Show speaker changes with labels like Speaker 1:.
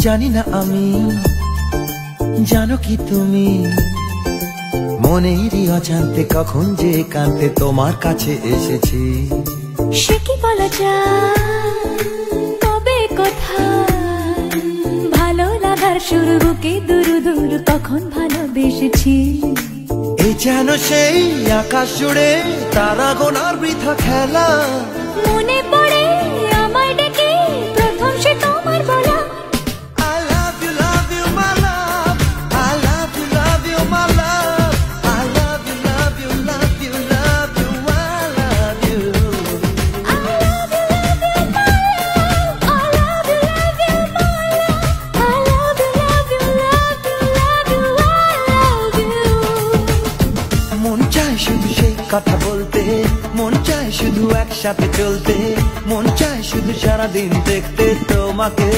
Speaker 1: জানি না আমি, জানো কি তুমি, মনেরই অজান্তে কখন যে কান্তে তোমার কাছে এসেছি।
Speaker 2: সে কি বলা যায়, তবে কোথায় ভালো লাগার শুরু, বুকে দুরু দুরু তখন ভালোবেসেছি।
Speaker 1: এই যেন সেই আকাশ জুড়ে তারা গোনার বৃথা খেলা,
Speaker 2: মনে পড়ে আমার ডেকে প্রথম সে তোমার বলা।
Speaker 1: I love you, love you, my love. I love you, love you, my love. I love you, love you, love you, love you, I love you.
Speaker 2: I love you, love you, my love. I love you, love you, my love. I love you, love you, love you, love you, I love you.
Speaker 1: মন চায় শুধু সেই কথা বলতে, মন চায় শুধু একসাথে চলতে, মন চায় শুধু সারাদিন দেখতে তোমাকে।